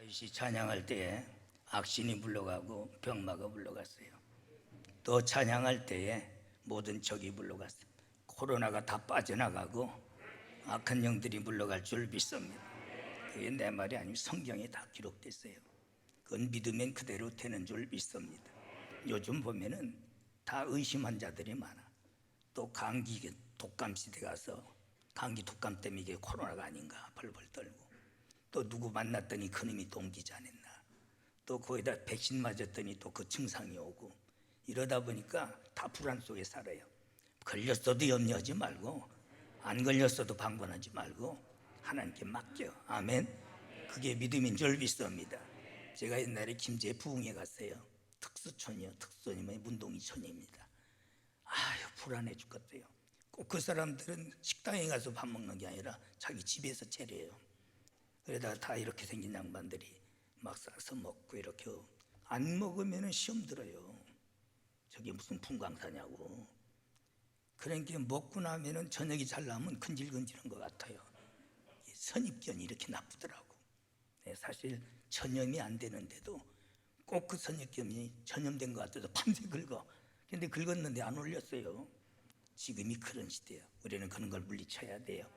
다윗이 찬양할 때에 악신이 물러가고 병마가 물러갔어요. 또 찬양할 때에 모든 적이 물러갔어요. 코로나가 다 빠져나가고 악한 영들이 물러갈 줄 믿습니다. 그게 내 말이 아니고 성경에 다 기록됐어요. 그건 믿으면 그대로 되는 줄 믿습니다. 요즘 보면은 다 의심한 자들이 많아. 또 감기 독감 시대 가서 감기 독감 때문에 이게 코로나가 아닌가 벌벌 떨고, 또 누구 만났더니 그놈이 동기지 않았나, 또 거기다 백신 맞았더니 또 그 증상이 오고, 이러다 보니까 다 불안 속에 살아요. 걸렸어도 염려하지 말고, 안 걸렸어도 방관하지 말고 하나님께 맡겨. 아멘. 그게 믿음인 줄 믿습니다. 제가 옛날에 김제 부흥에 갔어요. 특수촌이요. 특수촌이면 문동이촌입니다. 아유, 불안해 죽겠어요. 꼭 그 사람들은 식당에 가서 밥 먹는 게 아니라 자기 집에서 차려요. 그러다가 다 이렇게 생긴 양반들이 막 싸서 먹고, 이렇게 안 먹으면 시험 들어요. 저게 무슨 풍광사냐고. 그러니까 먹고 나면은 저녁이 잘 나면 근질근질한 것 같아요. 선입견이 이렇게 나쁘더라고. 사실 전염이 안 되는데도 꼭 그 선입견이 전염된 것 같아서 밤새 긁어. 근데 긁었는데 안 올렸어요. 지금이 그런 시대야. 우리는 그런 걸 물리쳐야 돼요.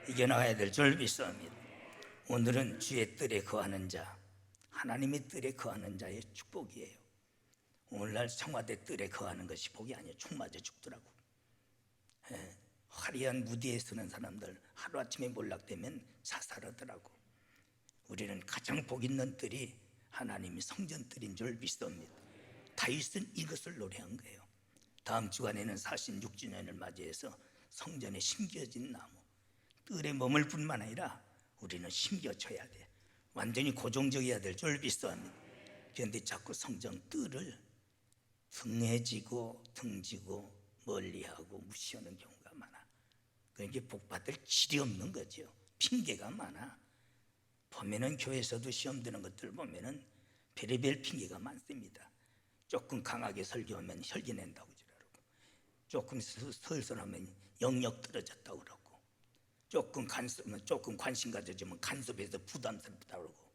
이겨나가야 될 줄 믿습니다. 오늘은 주의 뜰에 거하는 자, 하나님의 뜰에 거하는 자의 축복이에요. 오늘날 청와대 뜰에 거하는 것이 복이 아니에요. 총 맞아 죽더라고. 화려한 무대에 서는 사람들 하루아침에 몰락되면 자살하더라고. 우리는 가장 복 있는 뜰이 하나님이 성전 뜰인 줄 믿습니다. 다윗은 이것을 노래한 거예요. 다음 주간에는 46주년을 맞이해서 성전에 심겨진 나무, 뜰에 머물 뿐만 아니라 우리는 심겨져야 돼. 완전히 고정적이어야 될 줄 믿습니다. 그런데 자꾸 성전 뜰을 등해지고 등지고 멀리하고 무시하는 경우가 많아. 그러니까 복받을 길이 없는 거죠. 핑계가 많아. 보면은 교회에서도 시험 드는 것들 보면은 별의별 핑계가 많습니다. 조금 강하게 설교하면 혈기 낸다고 그러고, 조금 설설하면 영역 떨어졌다고 그러고, 조금 관심 가져주면 간섭해서 부담스럽다고 그러고,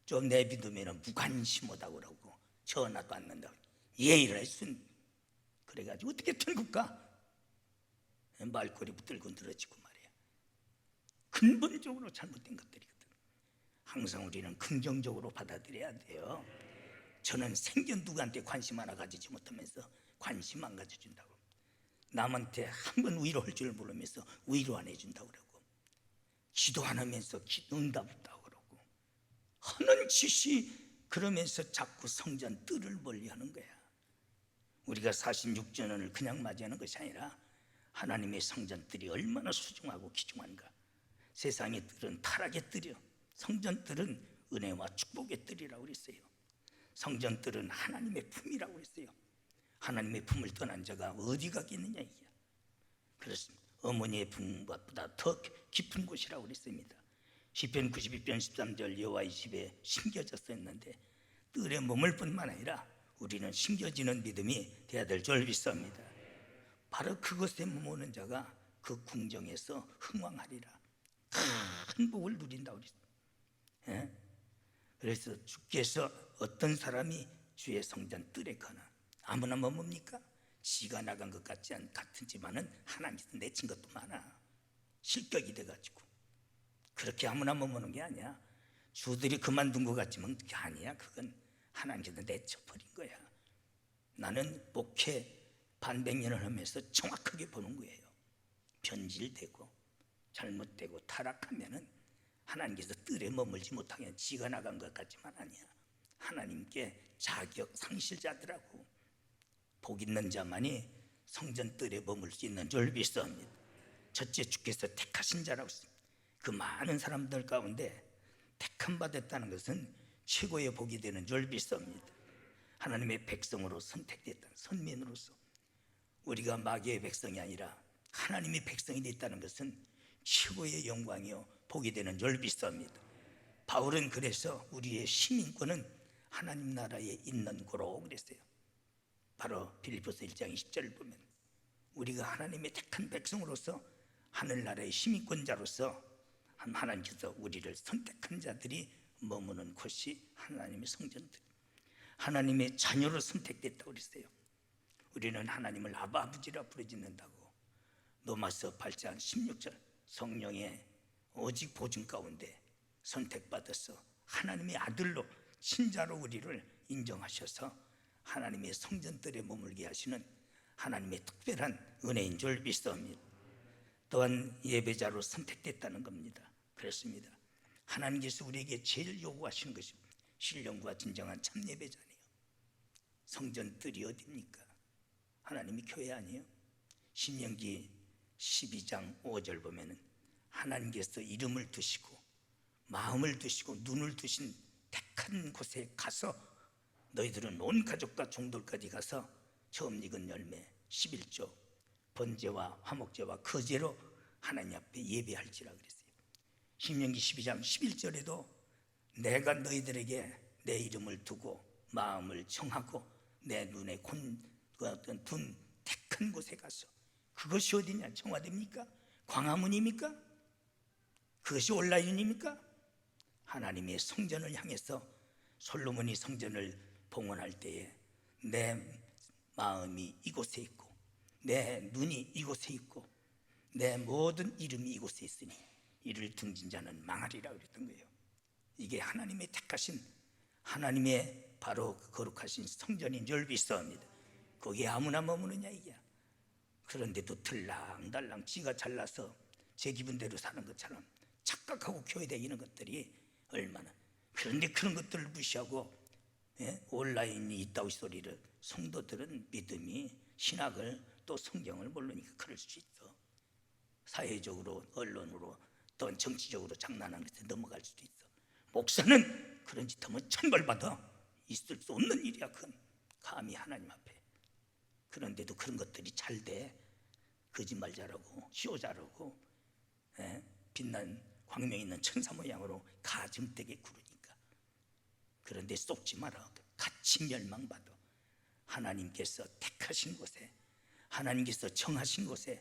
좀 내비두면 무관심하다고 그러고, 전화도 안 난다고. 예의를 했으니 그래가지고 어떻게 들을까? 말꼬리 붙들고 늘어지고 말이야. 근본적으로 잘못된 것들이거든. 항상 우리는 긍정적으로 받아들여야 돼요. 저는 생전 누구한테 관심 하나 가지지 못하면서 관심 안 가져준다고, 남한테 한 번 위로할 줄 모르면서 위로 안 해준다고 그러고, 기도 안 하면서 응답 없다고 그러고, 하는 짓이 그러면서 자꾸 성전 뜰을 멀리하는 거야. 우리가 46주년을 그냥 맞이하는 것이 아니라 하나님의 성전 뜰이 얼마나 소중하고 귀중한가. 세상의 뜰은 타락의 뜰이요, 성전 뜰은 은혜와 축복의 뜰이라고 그랬어요. 성전 뜰은 하나님의 품이라고 했어요. 하나님의 품을 떠난 자가 어디 가겠느냐 이게. 그렇습니다. 어머니의 품보다 더 깊은 곳이라고 그랬습니다. 시편 92편 13절 여호와의 집에 심겨졌었는데, 뜰에 머물 뿐만 아니라 우리는 심겨지는 믿음이 되어야 될 줄 믿습니다. 바로 그것에 머무는 자가 그 궁정에서 흥왕하리라. 큰 복을 누린다고 그랬어요. 그래서 주께서 어떤 사람이 주의 성전 뜰에 거나, 아무나 머뭅니까? 지가 나간 것 같은지만은 하나님께서 내친 것도 많아. 실격이 돼가지고. 그렇게 아무나 머무는 게 아니야. 주들이 그만둔 것 같지만 그게 아니야. 그건 하나님께서 내쳐버린 거야. 나는 목회 반백년을 하면서 정확하게 보는 거예요. 변질되고 잘못되고 타락하면은 하나님께서 뜰에 머물지 못하게 지가 나간 것 같지만 아니야. 하나님께 자격 상실자들하고 복 있는 자만이 성전 뜰에 머물 수 있는 줄 믿습니다. 첫째, 주께서 택하신 자라고 했습니다. 그 많은 사람들 가운데 택함 받았다는 것은 최고의 복이 되는 줄 믿습니다. 하나님의 백성으로 선택됐다, 선민으로서. 우리가 마귀의 백성이 아니라 하나님의 백성이 됐다는 것은 최고의 영광이요 복이 되는 줄 믿습니다. 바울은 그래서 우리의 시민권은 하나님 나라에 있는 거로 그랬어요. 바로 빌립보서 1장 20절을 보면 우리가 하나님의 택한 백성으로서 하늘나라의 시민권자로서 하나님께서 우리를 선택한 자들이 머무는 곳이 하나님의 성전들, 하나님의 자녀로 선택됐다고 그랬어요. 우리는 하나님을 아버지라 부르짖는다고. 로마서 8장 16절, 성령의 오직 보증 가운데 선택받아서 하나님의 아들로 친자로 우리를 인정하셔서 하나님의 성전들에 머물게 하시는 하나님의 특별한 은혜인 줄 믿습니다. 또한 예배자로 선택됐다는 겁니다. 그렇습니다. 하나님께서 우리에게 제일 요구하시는 것이 신령과 진정한 참 예배자네요. 성전들이 어디입니까? 하나님이 교회 아니에요? 신명기 12장 5절 보면은 하나님께서 이름을 두시고 마음을 두시고 눈을 두신 택한 곳에 가서 너희들은 온 가족과 종들까지 가서 처음 익은 열매 11조 번제와 화목제와 거제로 하나님 앞에 예배할지라 그랬어요. 신명기 12장 11절에도 내가 너희들에게 내 이름을 두고 마음을 정하고 내 눈에 둔 택한 곳에 가서, 그것이 어디냐? 청와대입니까? 광화문입니까? 그것이 온라인입니까? 하나님의 성전을 향해서 솔로몬이 성전을 봉헌할 때에 내 마음이 이곳에 있고 내 눈이 이곳에 있고 내 모든 이름이 이곳에 있으니 이를 등진 자는 망하리라 그랬던 거예요. 이게 하나님의 택하신 하나님의 바로 거룩하신 성전인 줄 믿습니다. 거기에 아무나 머무느냐 이게. 그런데도 들랑달랑 지가 잘나서 제 기분대로 사는 것처럼 착각하고 교회 다니는 것들이 얼마나. 그런데 그런 것들을 무시하고 온라인이 있다고 소리를, 성도들은 믿음이 신학을 또 성경을 모르니까 그럴 수 있어. 사회적으로 언론으로 또 정치적으로 장난하는 것에 넘어갈 수도 있어. 목사는 그런 짓 하면 천벌받아. 있을 수 없는 일이야. 그건 감히 하나님 앞에. 그런데도 그런 것들이 잘 돼. 거짓말 잘하고 쇼 잘하고 빛난 광명 있는 천사 모양으로 가증되게 구르니까. 그런데 속지 마라. 같이 멸망받아. 하나님께서 택하신 곳에, 하나님께서 정하신 곳에,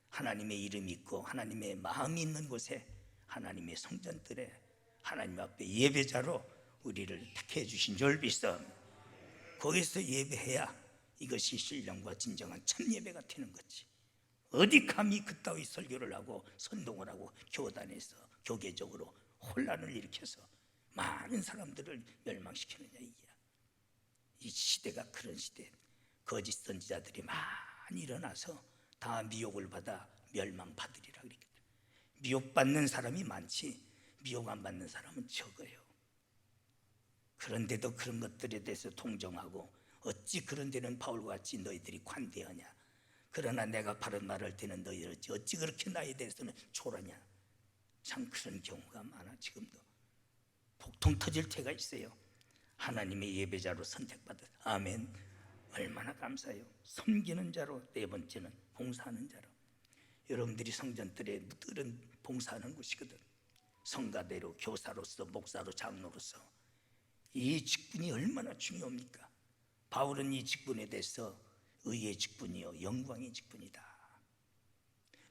하나님의 이름이 있고 하나님의 마음이 있는 곳에, 하나님의 성전들에 하나님 앞에 예배자로 우리를 택해 주신 줄 믿습니다. 거기서 예배해야 이것이 신령과 진정한 참 예배가 되는 거지. 어디 감히 그따위 설교를 하고 선동을 하고 교단에서 교계적으로 혼란을 일으켜서 많은 사람들을 멸망시키느냐 이게. 이 시대가 그런 시대. 거짓 선지자들이 많이 일어나서 다 미혹을 받아 멸망받으리라 그랬거든. 미혹받는 사람이 많지 미혹 안 받는 사람은 적어요. 그런데도 그런 것들에 대해서 동정하고 어찌 그런 데는 바울과 같이 너희들이 관대하냐. 그러나 내가 바른 말할 때는 너희들 어찌 그렇게 나에 대해서는 초라냐. 참 그런 경우가 많아. 지금도 복통 터질 때가 있어요. 하나님의 예배자로 선택받은. 아멘. 얼마나 감사해요. 섬기는 자로, 네 번째는 봉사하는 자로. 여러분들이 성전들에 들은 봉사하는 곳이거든. 성가대로, 교사로서, 목사로, 장로로서 이 직분이 얼마나 중요합니까? 바울은 이 직분에 대해서 의의 직분이요 영광의 직분이다,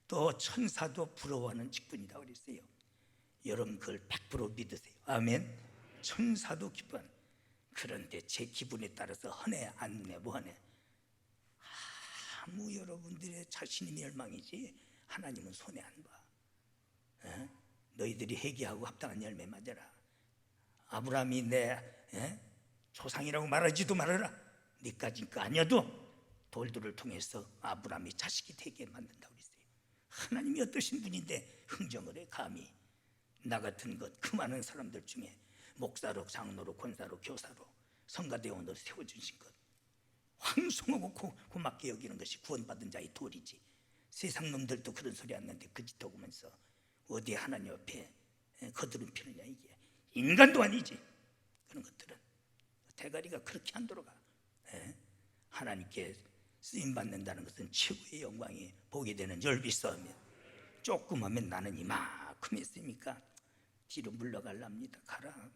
또 천사도 부러워하는 직분이다 그랬어요. 여러분 그걸 100% 믿으세요. 아멘. 천사도 기뻐하는. 그런데 제 기분에 따라서 하네 안 하네 뭐 하네. 아무 여러분들의 자신이 멸망이지 하나님은 손해 안 봐. 너희들이 회개하고 합당한 열매 맞아라. 아브라함이 내 조상이라고 말하지도 말아라. 네까진 거 아니어도 돌들을 통해서 아브라함이 자식이 되게 만든다고 그랬어요. 하나님이 어떠신 분인데 흥정을 해. 감히 나 같은 것 그 많은 사람들 중에 목사로, 장로로, 권사로, 교사로, 성가대원으로 세워주신 것, 황송하고 고맙게 여기는 것이 구원받은 자의 도리지. 세상 놈들도 그런 소리 하는데 그 짓 하면서 어디 하나님 앞에 거드름 피느냐 이게. 인간도 아니지. 그런 것들은 대가리가 그렇게 안 돌아가. 하나님께 쓰임받는다는 것은 최고의 영광이 보게 되는 줄 믿습니다. 조금 하면 나는 이만큼 했으니까 뒤로 물러갈랍니다. 가라.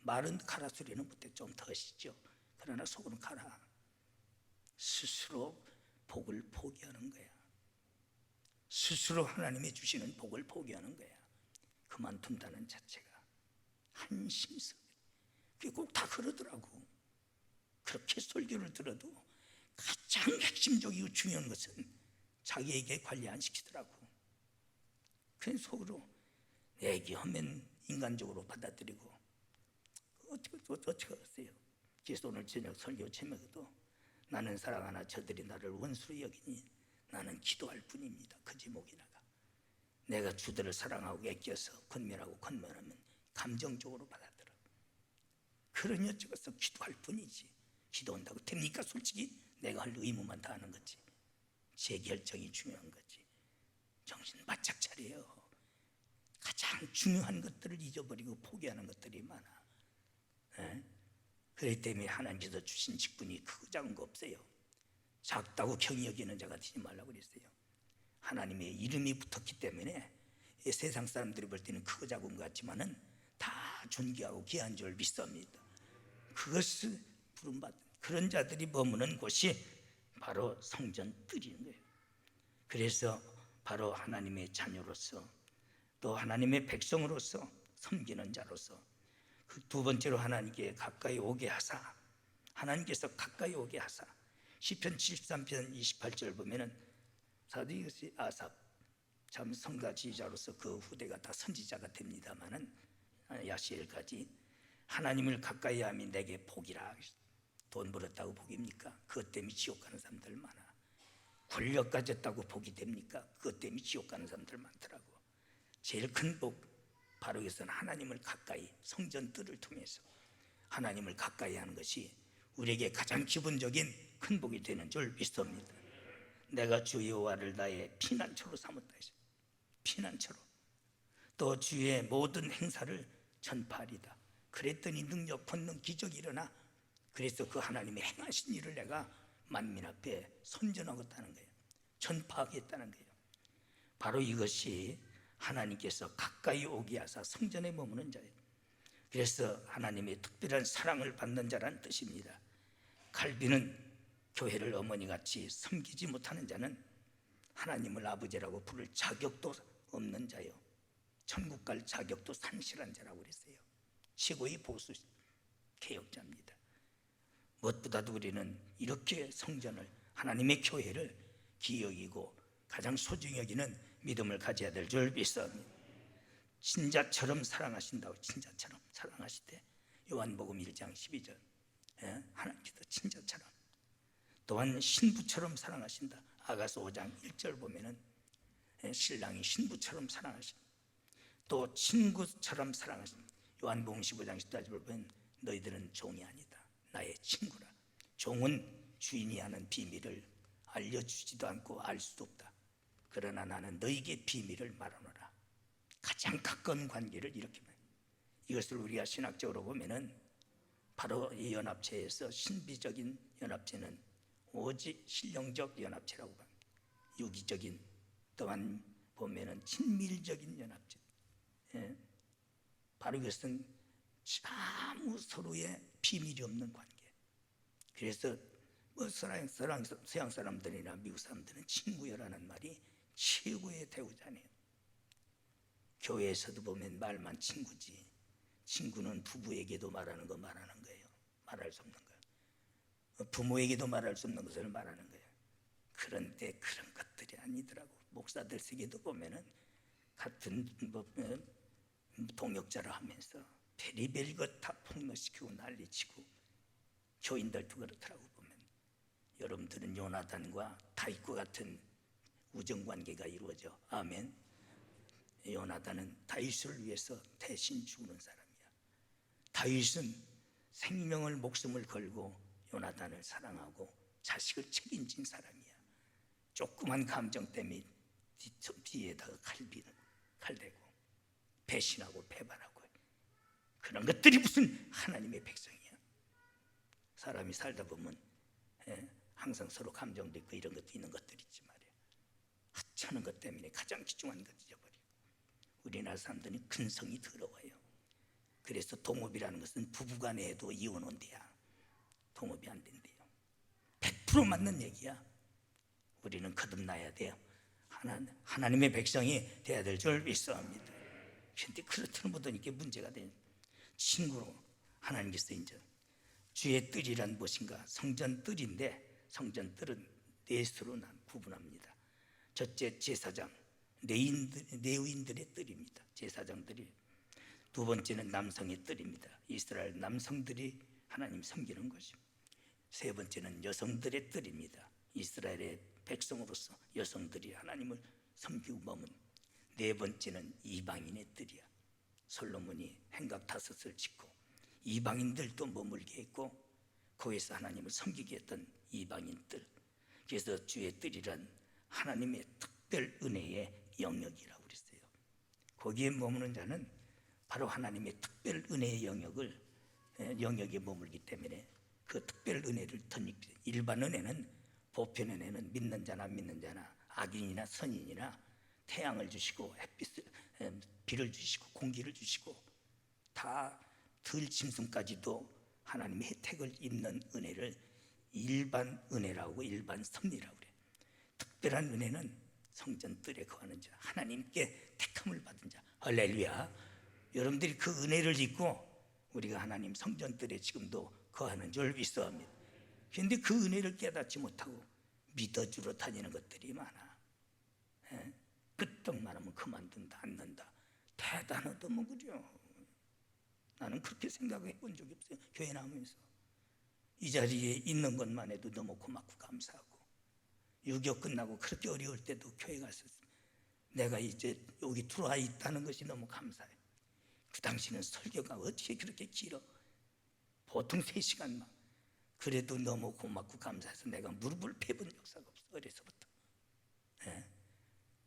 말은 가라 소리는 못해. 좀 더 하시죠. 그러나 속으로는 가라. 스스로 복을 포기하는 거야. 스스로 하나님이 주시는 복을 포기하는 거야. 그만둔다는 자체가. 한심성. 그게 꼭 다 그러더라고. 그렇게 설교를 들어도 가장 핵심적이고 중요한 것은 자기에게 관리 안 시키더라고. 그냥 속으로 얘기하면 인간적으로 받아들이고 어떻게 하겠어요? 그래서 오늘 저녁 설교 제목도 나는 사랑하나 저들이 나를 원수로 여기니 나는 기도할 뿐입니다. 그 제목이 나가. 내가 주들을 사랑하고 애껴서 권면하고 건면하면 감정적으로 받아들여. 그러니 어쩌겠어. 기도할 뿐이지. 기도한다고 됩니까? 솔직히 내가 할 의무만 다 하는 거지. 제 결정이 중요한 거지. 정신 바짝 차려요. 가장 중요한 것들을 잊어버리고 포기하는 것들이 많아. 그렇기 때문에 하나님께서 주신 직분이 크고 작은 거 없어요. 작다고 경히 여기는 자가 되지 말라고 그랬어요. 하나님의 이름이 붙었기 때문에 세상 사람들이 볼 때는 크고 작은 것 같지만은 다 존귀하고 귀한 줄 믿습니다. 그것을 부름받은 그런 자들이 머무는 곳이 바로 성전 뜰인 거예요. 그래서 바로 하나님의 자녀로서 또 하나님의 백성으로서 섬기는 자로서 그 두 번째로 하나님께 가까이 오게 하사, 하나님께서 가까이 오게 하사. 시편 73편 28절 보면은 사도 아삽 참 성가 지휘자로서 그 후대가 다 선지자가 됩니다마는 야시엘까지 하나님을 가까이 함이 내게 복이라. 돈 벌었다고 복입니까? 그것 때문에 지옥 가는 사람들 많아. 권력 가졌다고 복이 됩니까? 그것 때문에 지옥 가는 사람들 많더라고. 제일 큰 복 바로 이것은 하나님을 가까이 성전 뜰을 통해서 하나님을 가까이 하는 것이 우리에게 가장 기본적인 큰 복이 되는 줄 믿습니다. 내가 주 여호와를 나의 피난처로 삼았다 했어요. 피난처로. 또 주의 모든 행사를 전파하리다. 그랬더니 능력, 권능, 기적이 일어나. 그래서 그 하나님의 행하신 일을 내가 만민 앞에 선전하겠다는 거예요. 전파하겠다는 거예요. 바로 이것이 하나님께서 가까이 오게 하사 성전에 머무는 자예요. 그래서 하나님의 특별한 사랑을 받는 자라는 뜻입니다. 칼빈은 교회를 어머니같이 섬기지 못하는 자는 하나님을 아버지라고 부를 자격도 없는 자요, 천국 갈 자격도 상실한 자라고 그랬어요. 최고의 보수 개혁자입니다. 무엇보다도 우리는 이렇게 성전을, 하나님의 교회를 귀히 여기고 가장 소중히 여기는 믿음을 가져야 될 줄 믿습니다. 친자처럼 사랑하신다고. 친자처럼 사랑하시되 요한복음 1장 12절 하나님께서 친자처럼, 또한 신부처럼 사랑하신다. 아가서 5장 1절 보면은 신랑이 신부처럼 사랑하신다. 또 친구처럼 사랑하신다. 요한복음 15장 14절 보면 너희들은 종이 아니다, 나의 친구라. 종은 주인이 하는 비밀을 알려주지도 않고 알 수도 없다. 그러나 나는 너희에게 비밀을 말하노라. 가장 가까운 관계를 이렇게 말해요. 이것을 우리가 신학적으로 보면은 바로 이 연합체에서 신비적인 연합체는 오직 신령적 연합체라고 합니다. 유기적인, 또한 보면은 친밀적인 연합체. 바로 이것은 아무 서로의 비밀이 없는 관계. 그래서 서양 사람들이나 미국 사람들은 친구여라는 말이 최고의 대우잖아요. 교회에서도 보면 말만 친구지, 친구는 부부에게도 말하는 거예요. 말할 수 없는 거. 부모에게도 말할 수 없는 것을 말하는 거예요. 그런데 그런 것들이 아니더라고. 목사들 세계도 보면은 같은 동역자를 하면서 베리베리 것 다 폭로시키고 난리치고, 교인들도 그렇더라고. 보면 여러분들은 요나단과 다윗과 같은 우정관계가 이루어져. 아멘. 요나단은 다윗을 위해서 대신 죽는 사람이야. 다윗은 생명을, 목숨을 걸고 요나단을 사랑하고 자식을 책임진 사람이야. 조그만 감정 때문에 뒤에다가 칼대고 배신하고 배반하고, 그런 것들이 무슨 하나님의 백성이야. 사람이 살다 보면 항상 서로 감정도 있고 이런 것도 있는 것들이 있지 말이야. 하찮은 것 때문에 가장 귀중한 것 잊어버리고. 우리나라 사람들은 근성이 더러워요. 그래서 동업이라는 것은 부부간에 해도 이혼한대야. 동업이 안 된대요. 100% 맞는 얘기야. 우리는 거듭나야 돼요. 하나님의 백성이 돼야 될 줄 믿습니다. 그런데 그렇다는 보더니 이게 문제가 돼요. 친구로 하나님께서 인정. 주의 뜰이란 무엇인가? 성전 뜰인데 성전 뜰은 넷으로 구분합니다. 첫째 제사장, 레위인들의 뜰입니다. 제사장들이. 두 번째는 남성의 뜰입니다. 이스라엘 남성들이 하나님 섬기는 것입니다. 세 번째는 여성들의 뜰입니다. 이스라엘의 백성으로서 여성들이 하나님을 섬기고 머문. 네 번째는 이방인의 뜰이야. 솔로몬이 행각 5을 짓고 이방인들도 머물게 했고 거기서 하나님을 섬기게 했던 이방인 뜰. 그래서 주의 뜰이란 하나님의 특별 은혜의 영역이라고 그랬어요. 거기에 머무는 자는 바로 하나님의 특별 은혜의 영역에 머물기 때문에 그 특별 은혜를 덧입게. 일반 은혜는, 보편 은혜는 믿는 자나 안 믿는 자나, 악인이나 선인이나 태양을 주시고 햇빛을, 비를 주시고 공기를 주시고 다 들짐승까지도 하나님의 혜택을 입는 은혜를 일반 은혜라고, 일반 섭리라고 그래요. 특별한 은혜는 성전 뜰에 거하는 자, 하나님께 택함을 받은 자. 할렐루야. 여러분들이 그 은혜를 잊고 우리가 하나님 성전 뜰에 지금도 거하는 줄 믿사옵니다. 그런데 그 은혜를 깨닫지 못하고 믿어주러 다니는 것들이 많아. 끄떡만 하면 그만둔다, 않는다. 대단하다 뭐 그래요. 나는 그렇게 생각해 본 적이 없어요. 교회 나오면서 이 자리에 있는 것만 해도 너무 고맙고 감사하고, 유교 끝나고 그렇게 어려울 때도 교회 갔었어요. 내가 이제 여기 들어와 있다는 것이 너무 감사해. 그 당시는 설교가 어떻게 그렇게 길어? 보통 3시간만. 그래도 너무 고맙고 감사해서 내가 무릎을 펴본 역사가 없어, 어려서부터.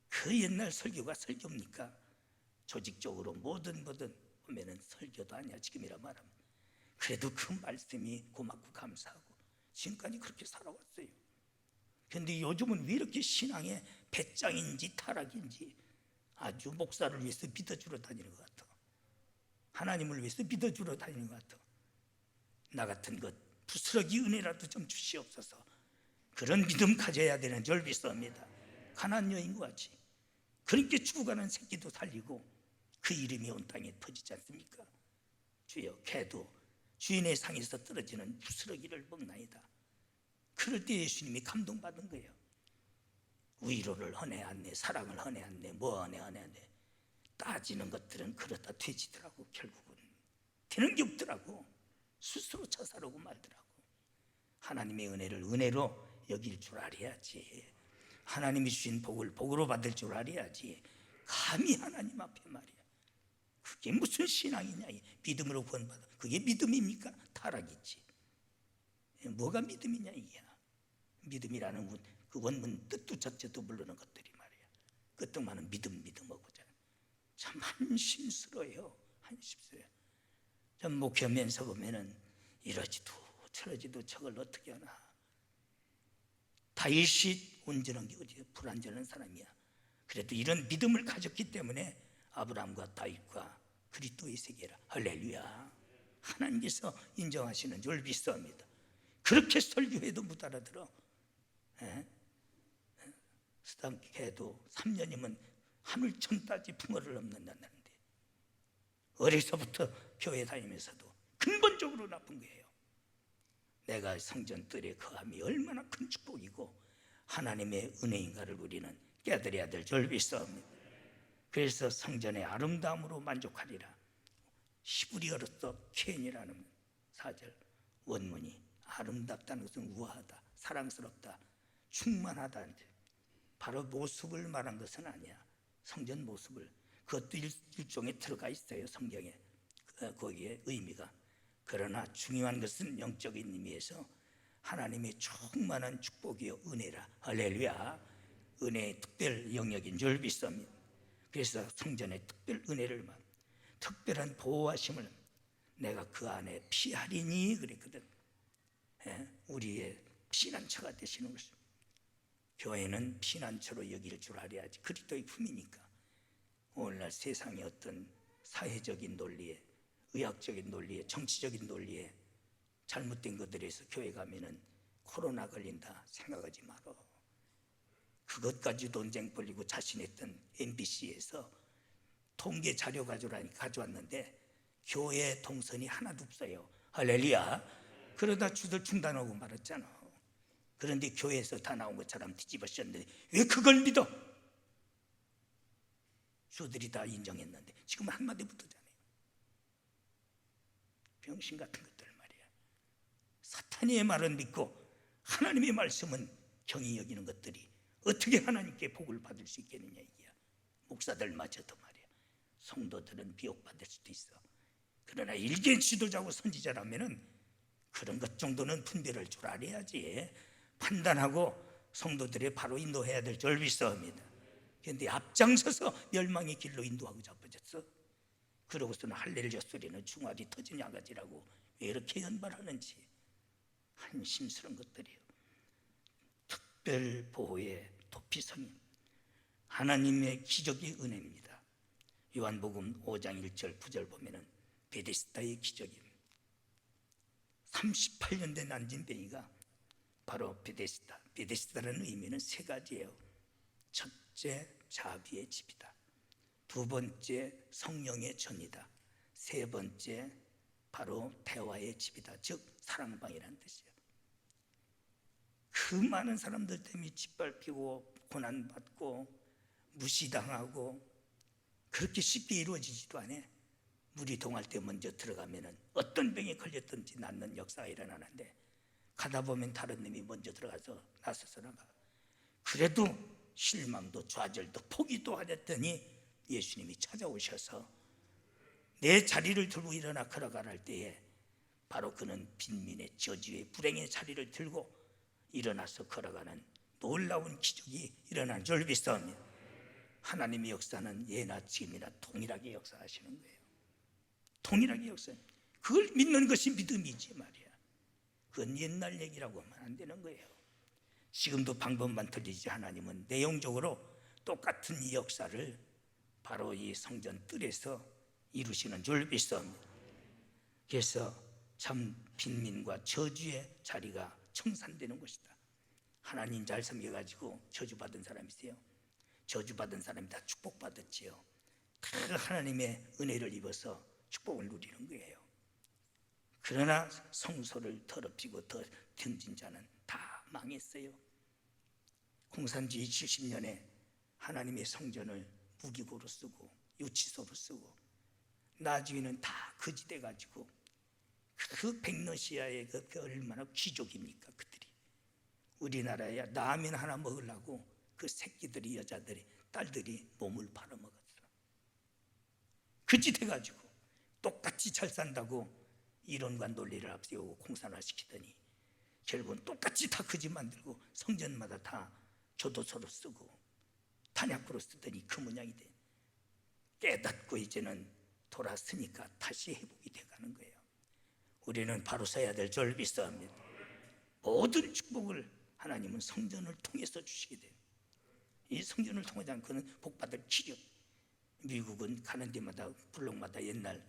그 옛날 설교가 설교입니까? 조직적으로 뭐든 보면은 설교도 아니야 지금이라 말하면. 그래도 그 말씀이 고맙고 감사하고 지금까지 그렇게 살아왔어요. 그런데 요즘은 왜 이렇게 신앙의 배짱인지 타락인지 아주 목사를 위해서 믿어주러 다니는 것 같아. 하나님을 위해서 믿어주러 다니는 것 같아. 나 같은 것 부스러기 은혜라도 좀 주시옵소서. 그런 믿음 가져야 되는 줄 믿습니다. 가나안 여인과 같이 그렇게 죽어가는 새끼도 살리고 그 이름이 온 땅에 퍼지지 않습니까? 주여, 개도 주인의 상에서 떨어지는 부스러기를 먹나이다. 그럴 때 예수님이 감동받은 거예요. 위로를 헌해안네, 사랑을 헌해안네, 뭐 헌해안네. 따지는 것들은 그러다 되지더라고. 결국은 되는 게 없더라고. 스스로 자살하고 말더라고. 하나님의 은혜를 은혜로 여길 줄 알아야지. 하나님이 주신 복을 복으로 받을 줄 알아야지. 감히 하나님 앞에 말이야. 그게 무슨 신앙이냐? 믿음으로 구원받아. 그게 믿음입니까? 타락이지. 뭐가 믿음이냐 이게. 믿음이라는 그 원문 뜻도 자체도 모르는 것들이 말이야. 끄떡만은 믿음하고자 참 한심스러워요. 한심스러워요. 전 목회하면서 보면은 이러지도 저러지도 저걸 어떻게 하나. 다윗이 온전한 게 어디야? 불완전한 사람이야. 그래도 이런 믿음을 가졌기 때문에 아브라함과 다윗과 그리스도의 세계라. 할렐루야. 하나님께서 인정하시는 줄 믿습니다. 그렇게 설교해도 못 알아들어. 수당해도 3년이면 하늘천따지 풍어를 넘는다는데 어려서부터 교회 다니면서도 근본적으로 나쁜 거예요. 내가 성전 뜰에 거함이 얼마나 큰 축복이고 하나님의 은혜인가를 우리는 깨달아야 될 줄 믿습니다. 그래서 성전의 아름다움으로 만족하리라. 히브리어로서 켄이라는 4절 원문이 아름답다는 것은 우아하다, 사랑스럽다, 충만하다. 바로 모습을 말한 것은 아니야. 성전 모습을. 그것도 일종에 들어가 있어요. 성경에. 거기에 의미가. 그러나 중요한 것은 영적인 의미에서 하나님의 충만한 축복이요 은혜라. 할렐루야. 은혜의 특별 영역인 줄 믿습니다. 그래서 성전의 특별 은혜를 말, 특별한 보호하심을 내가 그 안에 피하리니 그랬거든. 우리의 피난처가 되시는 것입니다. 교회는 피난처로 여길 줄 알아야지. 그리스도의 품이니까. 오늘날 세상의 어떤 사회적인 논리에, 의학적인 논리에, 정치적인 논리에 잘못된 것들에서 교회 가면은 코로나 걸린다 생각하지 말어. 그것 가지고 논쟁 벌리고 자신했던 MBC에서 통계 자료 가져왔는데 교회 동선이 하나도 없어요. 할렐루야. 그러다 주들 중단하고 말았잖아. 그런데 교회에서 다 나온 것처럼 뒤집어쓰는데 왜 그걸 믿어? 주들이 다 인정했는데 지금 한마디 붙었잖아요. 병신 같은 것들 말이야. 사탄의 말은 믿고 하나님의 말씀은 경히 여기는 것들이 어떻게 하나님께 복을 받을 수 있겠느냐 이게야. 목사들마저도 말이야. 성도들은 비옥받을 수도 있어. 그러나 일개 지도자고 선지자라면은 그런 것 정도는 분별할 줄 알아야지. 판단하고 성도들의 바로 인도해야 될 줄 믿습니다. 그런데 앞장서서 멸망의 길로 인도하고 자빠졌어. 그러고서는 할렐루야 소리는 중알이 터진 야가지라고 왜 이렇게 연발하는지 한심스러운 것들이에요. 특별 보호의 도피성인 하나님의 기적의 은혜입니다. 요한복음 5장 1절 9절 보면은 베데스다의 기적입니다. 38년 된 난진뱅이가 바로 베데스다라는 의미는 세 가지예요. 첫째, 자비의 집이다. 두 번째, 성령의 전이다. 세 번째, 바로 대화의 집이다. 즉 사랑방이라는 뜻이에요. 그 많은 사람들 때문에 짓밟히고 고난받고 무시당하고 그렇게 쉽게 이루어지지도 않아. 물이 동할 때 먼저 들어가면은 어떤 병에 걸렸든지 낫는 역사가 일어나는데 가다 보면 다른 놈이 먼저 들어가서 나서서 나가. 그래도 실망도 좌절도 포기도 하였더니 예수님이 찾아오셔서 내 자리를 들고 일어나 걸어가라 할 때에 바로 그는 빈민의 저주의 불행의 자리를 들고 일어나서 걸어가는 놀라운 기적이 일어난 줄 믿습니다. 하나님의 역사는 예나 지금이나 동일하게 역사하시는 거예요. 동일하게 역사합니다. 그걸 믿는 것이 믿음이지 말이야. 그건 옛날 얘기라고 하면 안 되는 거예요. 지금도 방법만 틀리지 하나님은 내용적으로 똑같은 이 역사를 바로 이 성전 뜰에서 이루시는 줄 믿습니다. 그래서 참 빈민과 저주의 자리가 청산되는 것이다. 하나님 잘 섬겨가지고 저주받은 사람이 있어요. 저주받은 사람이 다 축복받았지요. 다 하나님의 은혜를 입어서 축복을 누리는 거예요. 그러나 성소를 더럽히고 더 등진 자는 다 망했어요. 공산주의 70년에 하나님의 성전을 무기고로 쓰고 유치소로 쓰고 나중에는 다 거지돼 가지고 그 백러시아의 그 얼마나 귀족입니까 그들이. 우리나라야 라면 하나 먹으려고 그 새끼들이 여자들이 딸들이 몸을 팔아먹었어. 거지돼 가지고 똑같이 잘 산다고 이론과 논리를 앞세우고 공산화시키더니 결국은 똑같이 다 거지 만들고 성전마다 다 교도소로 쓰고 탄약고로 쓰더니 그 모양이 돼. 깨닫고 이제는 돌았으니까 다시 회복이 돼가는 거예요. 우리는 바로 서야 될 줄 믿습니다. 모든 축복을 하나님은 성전을 통해서 주시게 돼요. 이 성전을 통하지 않고는 복받을 기력. 미국은 가는 데마다 블록마다 옛날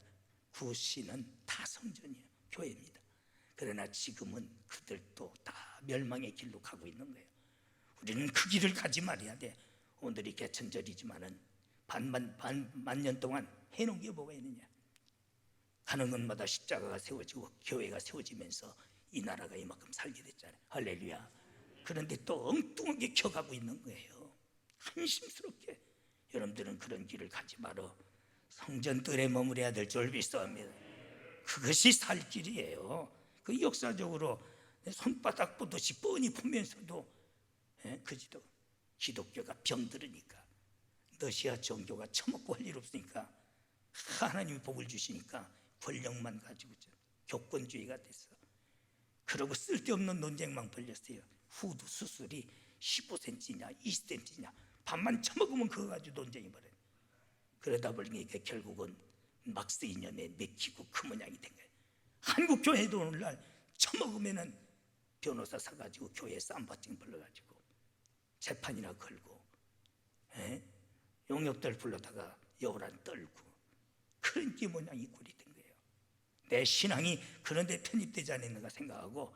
구시는 다 성전이에요. 교회입니다. 그러나 지금은 그들도 다 멸망의 길로 가고 있는 거예요. 우리는 그 길을 가지 말아야 돼. 오늘이 개천절이지만은 만 년 동안 해놓은 게 뭐가 있느냐. 가는 곳마다 십자가가 세워지고 교회가 세워지면서 이 나라가 이만큼 살게 됐잖아요. 할렐루야. 그런데 또 엉뚱하게 켜가고 있는 거예요. 한심스럽게. 여러분들은 그런 길을 가지 말어. 성전뜰에 머무려야 될 줄 믿습니다. 그것이 살 길이에요. 그 역사적으로 손바닥 보듯이 뻔히 보면서도 그지도 기독교가 병들으니까 러시아 종교가 처먹고 할 일 없으니까 하나님이 복을 주시니까 권력만 가지고 교권주의가 됐어. 그러고 쓸데없는 논쟁만 벌렸어요. 후두 수술이 15cm냐 20cm냐 밥만 처먹으면 그거 가지고 논쟁이 벌어요. 그러다 보니까 결국은 막스 이념에 맥히고 그 모양이 된 거예요. 한국 교회도 오늘날 처먹으면은 변호사 사가지고 교회 쌈바찡 불러가지고 재판이나 걸고 용역들 불러다가 여우란 떨고 그런 게 모양이 꼴이 된 거예요. 내 신앙이 그런 데 편입되지 않았는가 생각하고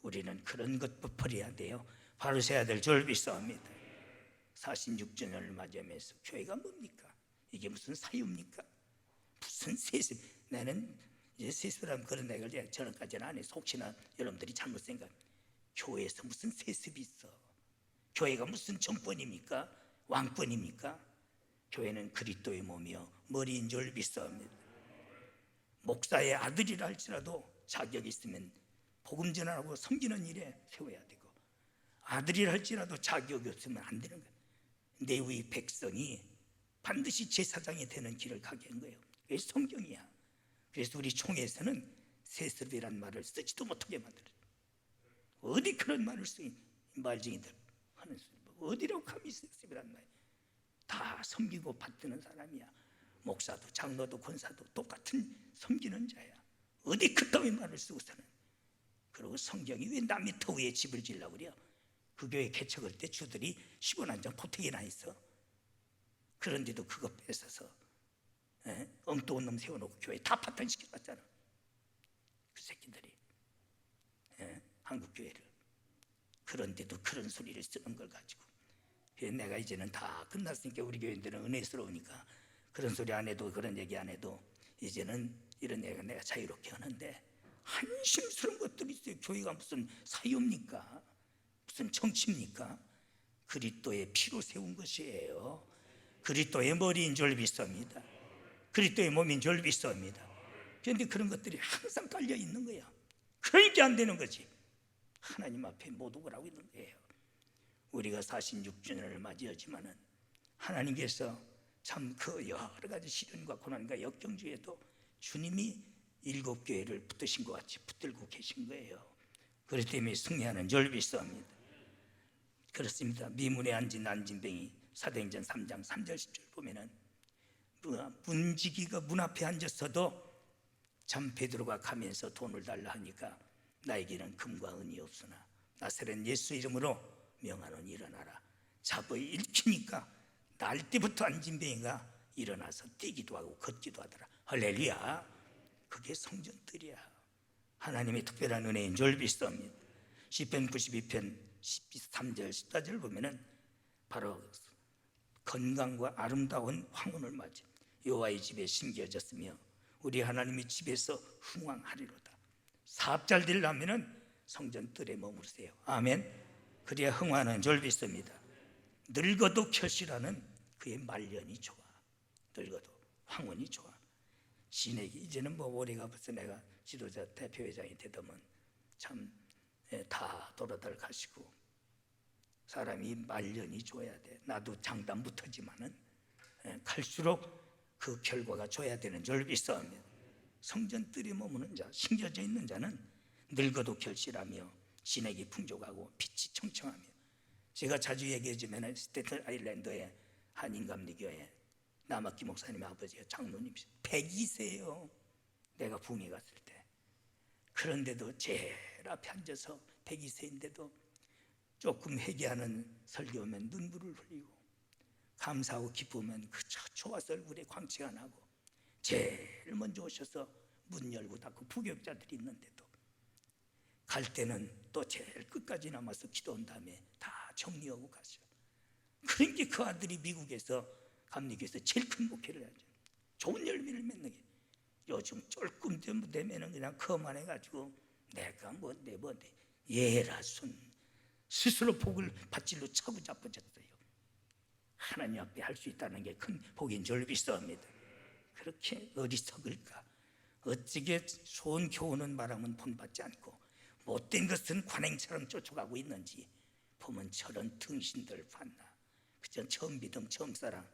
우리는 그런 것 버려야 돼요. 바로 서야 될 줄 믿습니다. 46주년을 맞이하면서 교회가 뭡니까? 이게 무슨 사유입니까? 무슨 세습? 나는 이제 세습이라면 그런 얘기를 저런까지는 안 해서 혹시나 여러분들이 잘못 생각. 교회에서 무슨 세습이 있어? 교회가 무슨 정권입니까? 왕권입니까? 교회는 그리스도의 몸이요 머리인 줄 믿사옵니다. 목사의 아들이라 할지라도 자격이 있으면 복음 전하고 섬기는 일에 세워야 되고, 아들이라 할지라도 자격이 없으면 안 되는 거예요. 레위 백성이 반드시 제사장이 되는 길을 가게 한 거예요. 그게 성경이야. 그래서 우리 총회에서는 세습이란 말을 쓰지도 못하게 만들어요. 어디 그런 말을 쓰니 말쟁이들 하는 소리, 어디로 감히 세습이란 말. 다 섬기고 받드는 사람이야. 목사도 장로도 권사도 똑같은 섬기는 자야. 어디 그따위 말을 쓰고 사는. 그리고 성경이 왜 남의 터 위에 집을 지으려고 그래요? 그 교회 개척할 때 주들이 10원 한 장 포택이나 했어. 그런데도 그거 뺏어서 엉뚱한 놈 세워놓고 교회 다 파탄시켜놨잖아. 그 새끼들이 한국교회를. 그런데도 그런 소리를 쓰는 걸 가지고, 내가 이제는 다 끝났으니까 우리 교인들은 은혜스러우니까 그런 소리 안 해도, 그런 얘기 안 해도 이제는 이런 얘기가 내가 자유롭게 하는데, 한심스러운 것들이 있어요. 교회가 무슨 사유입니까? 무슨 정치입니까? 그리스도의 피로 세운 것이에요. 그리스도의 머리인 줄 믿습니다. 그리스도의 몸인 줄 믿습니다. 그런데 그런 것들이 항상 깔려 있는 거야. 그러니까 안 되는 거지. 하나님 앞에 모독을 하고 있는 거예요. 우리가 46주년을 맞이하지만은 하나님께서 참 그 여러 가지 시련과 고난과 역경 중에도 주님이 7교회를 붙드신 것 같이 붙들고 계신 거예요. 그렇기 때문에 승리하는 줄 믿습니다. 그렇습니다. 미문에 앉은 안진뱅이, 사도행전 3장 3절 10절 보면은 문지기가 문 앞에 앉았어도 참 베드로가 가면서 돈을 달라 하니까, 나에게는 금과 은이 없으나 나사렛 예수 이름으로 명하노니 일어나라. 잡어 일으키니까 날 때부터 안진뱅이가 일어나서 뛰기도 하고 걷기도 하더라. 할렐루야. 그게 성전들이야. 하나님의 특별한 은혜인 줄 믿습니다. 시편 92편 13절 14절 보면은 바로 건강과 아름다운 황혼을 맞아 여호와의 집에 심겨졌으며 우리 하나님의 집에서 흥왕하리로다. 사업 잘 되려면은 성전들에 머무르세요. 아멘. 그래야 흥하는 줄 믿습니다. 늙어도 결실하는 그의 말년이 좋아. 늙어도 황혼이 좋아. 신에게 이제는 뭐 올해가 벌써 내가 지도자 대표회장이 되더면 참 다 돌아들 가시고, 사람이 말년이 좋아야 돼. 나도 장담부터지만은 갈수록 그 결과가 좋아야 되는 줄 믿습니다. 성전들이 머무는 자, 심겨져 있는 자는 늙어도 결실하며 신에게 풍족하고 빛이 청청하며. 제가 자주 얘기해주면 스테튼 아일랜드의 한인감리교회 남학기 목사님의 아버지가 장로님 102세예요 내가 붕에 갔을 때. 그런데도 제일 앞에 앉아서 102세인데도 조금 회개하는 설교하면 눈물을 흘리고, 감사하고 기쁘면 그저 좋아서 얼굴에 광채가 나고, 제일 먼저 오셔서 문 열고 닫고 부교육자들이 있는데도 갈 때는 또 제일 끝까지 남아서 기도한 다음에 다 정리하고 가셔. 그러니까 그 아들이 미국에서 감리교에서 제일 큰 목회를 하죠. 좋은 열매를 맺는 게. 요즘 조금 되면은 그냥 거만해가지고 내가 뭔데 예라순 스스로 복을 받질로 차고 자빠졌어요. 하나님 앞에 할 수 있다는 게 큰 복인 줄 믿습니다. 그렇게 어리석을까? 어찌게 좋은 교훈은 말하면 본받지 않고 못된 것은 관행처럼 쫓아가고 있는지 보면 저런 등신들 봤나. 그저 처음 믿음, 처음 사랑,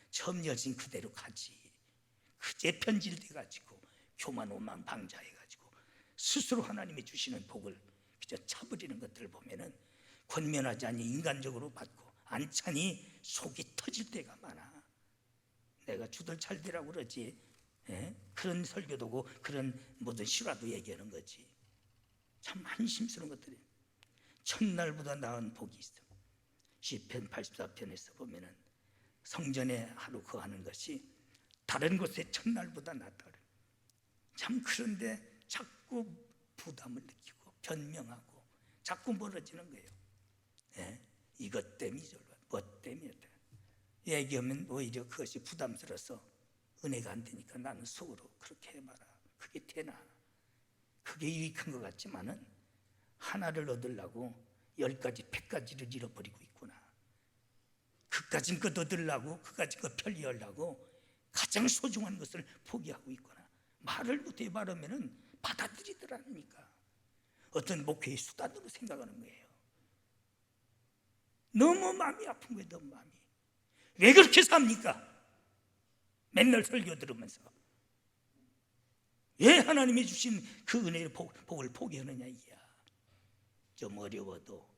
처음 여진 그대로 가지. 그제 편질돼가지고 교만 오만 방자해가지고 스스로 하나님이 주시는 복을 그저 차버리는 것들을 보면은 권면하지 않니 인간적으로 받고 안차니 속이 터질 때가 많아. 내가 주들 잘 되라고 그러지. 그런 설교도고 그런 모든 실화도 얘기하는 거지. 참 한심스러운 것들이. 첫날보다 나은 복이 있어. 시편 84편에서 보면은 성전에 하루 거하는 것이 다른 곳의 첫날보다 낫다. 참 그런데 자꾸 부담을 느끼고 변명하고 자꾸 멀어지는 거예요. 이것 때문이죠. 뭐 때문이었다. 얘기하면 오히려 그것이 부담스러워서 은혜가 안 되니까 나는 속으로 그렇게 해봐라. 그게 되나? 그게 유익한 것 같지만은 하나를 얻으려고 10가지, 100가지를 잃어버리고 있구나. 그까진 것 얻으려고, 그까진 것 편리하려고 가장 소중한 것을 포기하고 있구나. 말을 못해 말하면은 받아들이더라니까. 어떤 목회의 수단으로 생각하는 거예요. 너무 마음이 아픈 거예요. 너무 마음이. 왜 그렇게 삽니까? 맨날 설교 들으면서 왜 하나님이 주신 그 은혜의 복을 포기하느냐 이야. 좀 어려워도,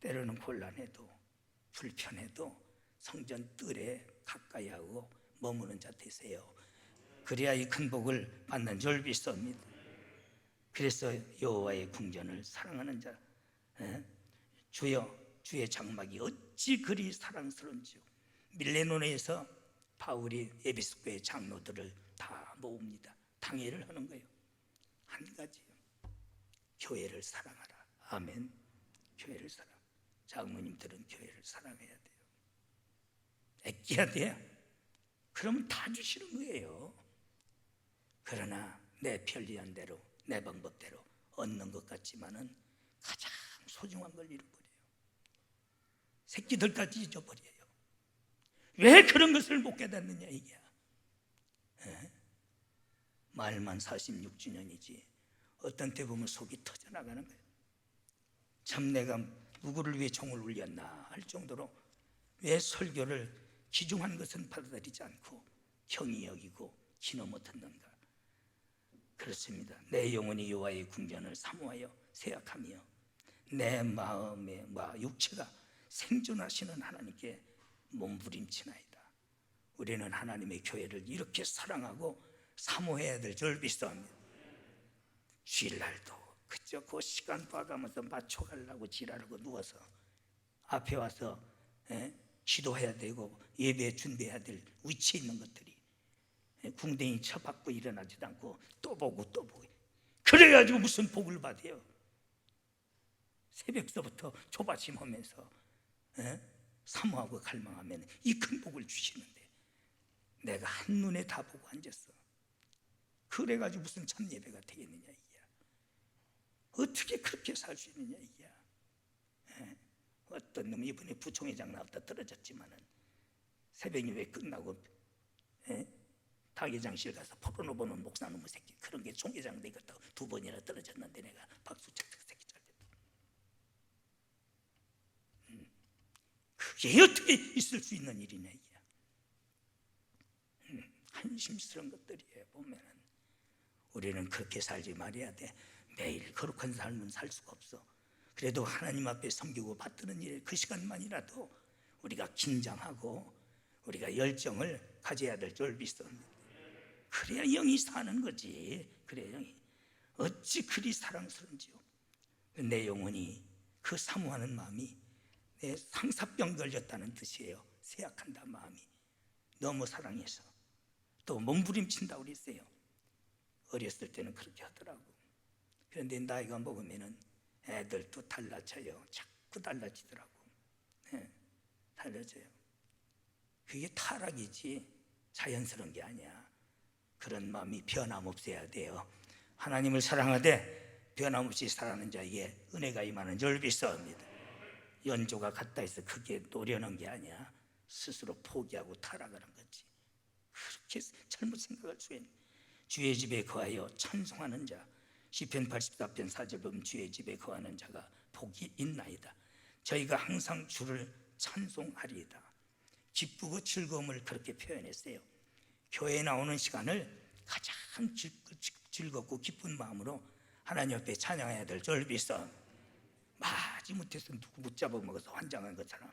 때로는 곤란해도, 불편해도 성전 뜰에 가까이 하고 머무는 자 되세요. 그래야 이 큰 복을 받는 줄 믿습니다. 그래서 여호와의 궁전을 사랑하는 자, 주여 주의 장막이 어찌 그리 사랑스러운지요. 밀레노네에서 바울이 에베소교회 장로들을 다 모읍니다. 당회를 하는 거예요. 한 가지요. 교회를 사랑하라. 아멘. 교회를 사랑. 장로님들은 교회를 사랑해야 돼요. 아껴야 돼요. 그러면 다 주시는 거예요. 그러나 내 편리한 대로, 내 방법대로 얻는 것 같지만은 가장 소중한 걸 잃어버려요. 새끼들까지 잊어버려요. 왜 그런 것을 못 깨닫느냐 이게. 말만 46주년이지 어떤 때 보면 속이 터져나가는 거예요. 참 내가 누구를 위해 종을 울렸나 할 정도로 왜 설교를 귀중한 것은 받아들이지 않고 경히 여기고 기너 못했는가. 그렇습니다. 내 영혼이 여호와의 궁전을 사모하여 생각하며 내 마음과 육체가 생존하시는 하나님께 몸부림치나이다. 우리는 하나님의 교회를 이렇게 사랑하고 사모해야 될 줄 믿습니다. 주일날도 그저 그 시간 봐가면서 맞춰가려고 지랄하고 누워서 앞에 와서 기도해야 되고 예배 준비해야 될 위치에 있는 것들이 궁뎅이 쳐박고 일어나지도 않고 또 보고 또 보고, 그래가지고 무슨 복을 받아요. 새벽서부터 조바심하면서 사모하고 갈망하면 이 큰 복을 주시는데 내가 한눈에 다 보고 앉았어. 그래가지고 무슨 참 예배가 되겠느냐 이야. 어떻게 그렇게 살 수 있느냐 이야. 어떤 놈이 이번에 부총회장 나왔다 떨어졌지만은 새벽 예배 끝나고 당회장실 가서 포르노 보는 목사놈의 새끼, 그런 게 총회장 되겠다고 2번이나 떨어졌는데 내가 박수 쳐. 그 새끼 잘 됐다. 그게 어떻게 있을 수 있는 일이냐 이야. 한심스러운 것들이에요. 보면은 우리는 그렇게 살지 말아야 돼. 매일 거룩한 삶은 살 수가 없어. 그래도 하나님 앞에 섬기고 받드는 일, 그 시간만이라도 우리가 긴장하고 우리가 열정을 가져야 될 줄 믿습니다. 그래야 영이 사는 거지. 그래야 영이 어찌 그리 사랑스러운지요. 내 영혼이 그 사모하는 마음이 내 상사병 걸렸다는 뜻이에요. 쇠약한다 마음이. 너무 사랑해서 또 몸부림친다고 그랬어요. 어렸을 때는 그렇게 하더라고. 그런데 나이가 먹으면은 애들도 달라져요. 자꾸 달라지더라고. 달라져요. 그게 타락이지 자연스러운 게 아니야. 그런 마음이 변함없어야 돼요. 하나님을 사랑하되 변함없이 사랑하는 자에게 은혜가 임하는 줄 믿습니다. 연조가 같다 해서 그게 노려는 게 아니야. 스스로 포기하고 타락하는 거지. 그렇게 잘못 생각할 수 있는. 주의 집에 거하여 찬송하는 자, 시편 84편 4절 보면 주의 집에 거하는 자가 복이 있나이다. 저희가 항상 주를 찬송하리이다. 기쁘고 즐거움을 그렇게 표현했어요. 교회에 나오는 시간을 가장 즐겁고 기쁜 마음으로 하나님 앞에 찬양해야 될 줄 믿어. 마지못해서 누구 붙잡아 먹어서 환장한 것처럼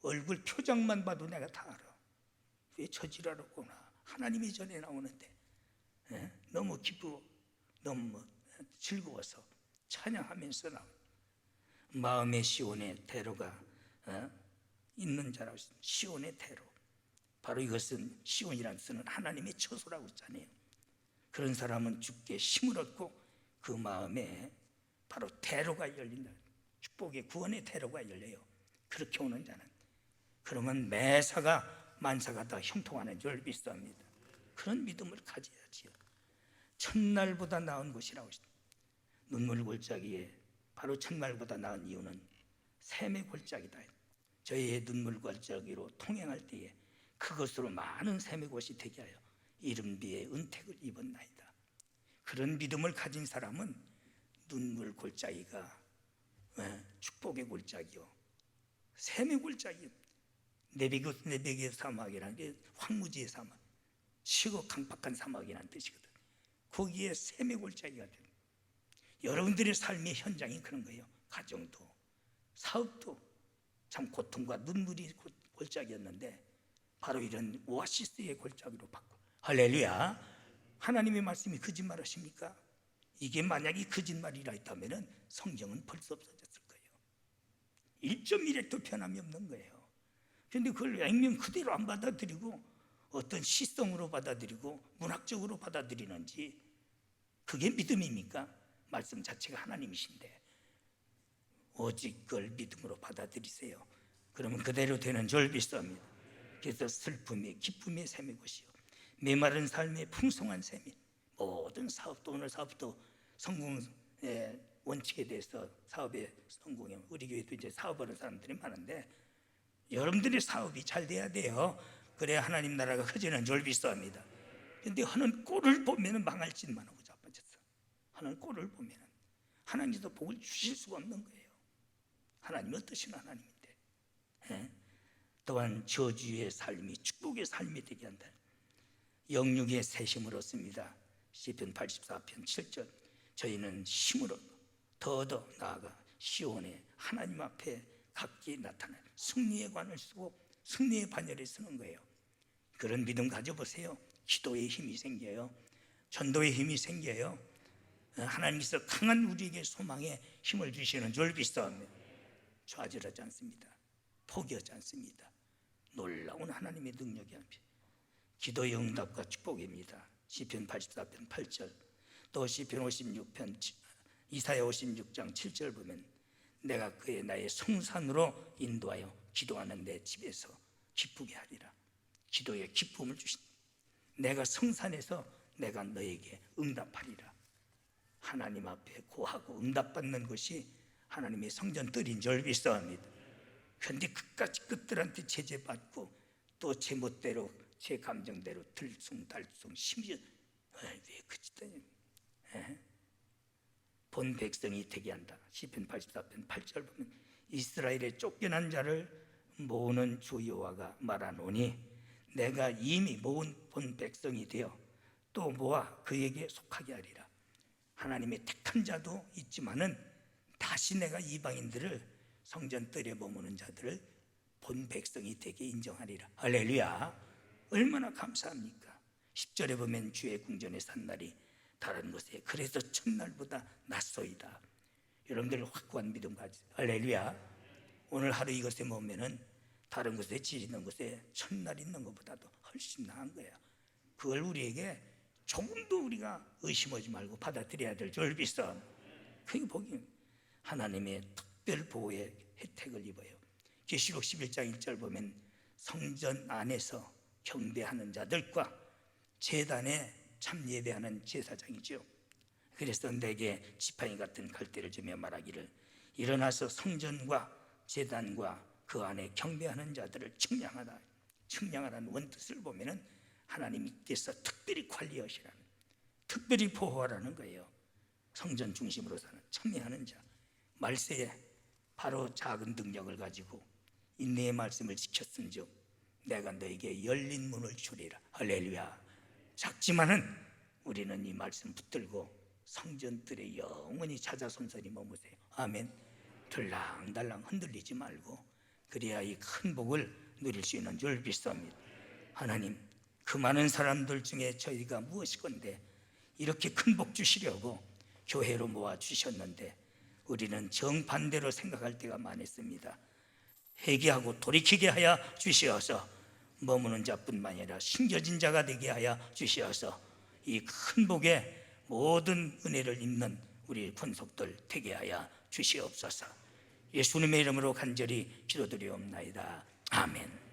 얼굴 표정만 봐도 내가 다 알아. 왜 저지랄하구나. 하나님이 전에 나오는데 너무 기쁘고 너무 즐거워서 찬양하면서 나오는 마음의 시온의 대로가 있는 자라고 했습니다. 시온의 대로, 바로 이것은 시온이라는 뜻은 하나님의 처소라고 했잖아요. 그런 사람은 주께 힘을 얻고 그 마음에 바로 대로가 열린다. 축복의 구원의 대로가 열려요. 그렇게 오는 자는, 그러면 매사가 만사가 다 형통하는 줄 믿습니다. 그런 믿음을 가져야지요. 첫날보다 나은 곳이라고 했습니다. 눈물 골짜기에 바로 첫날보다 나은 이유는 샘의 골짜기다. 저희의 눈물 골짜기로 통행할 때에 그것으로 많은 샘의 곳이 되게 하여 이른비의 은택을 입었나이다. 그런 믿음을 가진 사람은 눈물 골짜기가 축복의 골짜기요, 샘의 골짜기요. 네비게 사막이라는 게 황무지의 사막, 시고 강팍한 사막이라는 뜻이거든. 거기에 샘의 골짜기가 돼요. 여러분들의 삶의 현장이 그런 거예요. 가정도 사업도 참 고통과 눈물이 골짜기였는데 바로 이런 오아시스의 골짜기로 바꿔. 할렐루야. 하나님의 말씀이 거짓말하십니까? 이게 만약에 거짓말이라 했다면 성경은 벌써 없어졌을 거예요. 1.1획도 변함이 없는 거예요. 그런데 그걸 액면 그대로 안 받아들이고 어떤 시성으로 받아들이고 문학적으로 받아들이는지, 그게 믿음입니까? 말씀 자체가 하나님이신데 오직 그걸 믿음으로 받아들이세요. 그러면 그대로 되는 줄 믿습니다. 그래서 슬픔의 기쁨의 샘의 곳이요, 메마른 삶의 풍성한 샘이, 모든 사업도, 오늘 사업도 성공의 원칙에 대해서 사업의 성공에, 우리 교회도 이제 사업하는 사람들이 많은데 여러분들의 사업이 잘 돼야 돼요. 그래야 하나님 나라가 커지는 줄 믿습니다. 그런데 하는 꼴을 보면 망할 짓만 하고 자빠졌어. 하는 꼴을 보면 하나님도 복을 주실 수가 없는 거예요. 하나님이 어떠신 하나님인데. 또한 저주의 삶이 축복의 삶이 되게 한다. 영육의 새 힘을 얻습니다. 시편 84편 7절, 저희는 힘으로 더더 나아가 시온의 하나님 앞에 각기 나타나 승리의 관을 쓰고 승리의 반열을 쓰는 거예요. 그런 믿음 가져보세요. 기도의 힘이 생겨요. 전도의 힘이 생겨요. 하나님께서 강한 우리에게 소망의 힘을 주시는 줄 믿습니다. 좌절하지 않습니다. 포기하지 않습니다. 놀라운 하나님의 능력이 합니다. 기도의 응답과 축복입니다. 시편 84편 8절, 또 시편 56편, 이사야 56장 7절 보면 내가 그의 나의 성산으로 인도하여 기도하는 내 집에서 기쁘게 하리라. 기도의 기쁨을 주신다. 내가 성산에서 내가 너에게 응답하리라. 하나님 앞에 고하고 응답받는 것이 하나님의 성전들인 줄 믿습니다. 그런데 끝까지 끝들한테 제재받고 또 제 멋대로 제 감정대로 들숭달숭 심지어 왜 그치더니 본 백성이 되게 한다. 시편 84편 8절 보면 이스라엘의 쫓겨난 자를 모으는 주 여호와가 말하노니 내가 이미 모은 본 백성이 되어 또 모아 그에게 속하게 하리라. 하나님의 택한 자도 있지만은 다시 내가 이방인들을 성전뜰에 머무는 자들을 본 백성이 되게 인정하리라. 할렐루야. 얼마나 감사합니까? 10절에 보면 주의 궁전에 산 날이 다른 곳에 그래서 첫날보다 낫소이다. 여러분들 확고한 믿음 가지세요. 할렐루야. 오늘 하루 이것에 머무면은 다른 곳에 질 있는 곳에 첫날 있는 것보다도 훨씬 나은 거야. 그걸 우리에게 조금도 우리가 의심하지 말고 받아들여야 될 줄 믿어. 그게 복이 하나님의 특별 보호의 혜택을 입어요. 계시록 11장 1절 보면 성전 안에서 경배하는 자들과 제단에 참 예배하는 제사장이죠. 그래서 내게 지팡이 같은 갈대를 주며 말하기를 일어나서 성전과 제단과 그 안에 경배하는 자들을 측량하라. 측량하라는 원뜻을 보면은 하나님께서 특별히 관리하시라는, 특별히 보호하라는 거예요. 성전 중심으로 사는 참여하는 자, 말세에 바로 작은 능력을 가지고 인내의 말씀을 지켰은즉 내가 너에게 열린 문을 주리라. 할렐루야. 작지만은 우리는 이 말씀 붙들고 성전들에 영원히 찾아선선히 머무세요. 아멘. 들랑달랑 흔들리지 말고 그래야 이 큰 복을 누릴 수 있는 줄 믿습니다. 하나님, 그 많은 사람들 중에 저희가 무엇이건데 이렇게 큰 복 주시려고 교회로 모아 주셨는데 우리는 정반대로 생각할 때가 많았습니다. 회개하고 돌이키게 하여 주시어서 머무는 자뿐만 아니라 심겨진 자가 되게 하여 주시어서 이 큰 복에 모든 은혜를 입는 우리 권속들 되게 하여 주시옵소서. 예수님의 이름으로 간절히 기도드리옵나이다. 아멘.